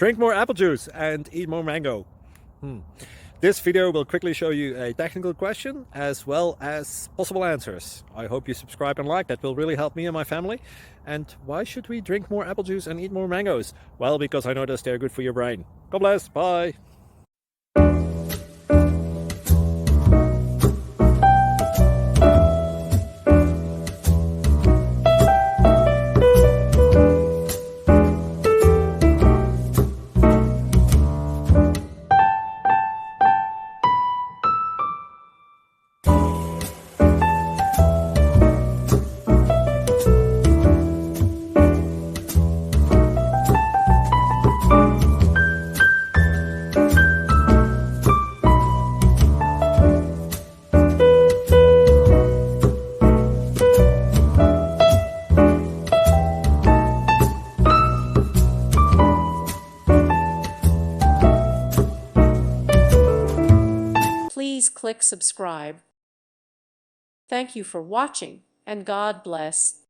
Drink more apple juice and eat more mango. This video will quickly show you a technical question as well as possible answers. I hope you subscribe and like, that will really help me and my family. And why should we drink more apple juice and eat more mangoes? Well, because I noticed they're good for your brain. God bless, bye! Please click subscribe. Thank you for watching, and God bless.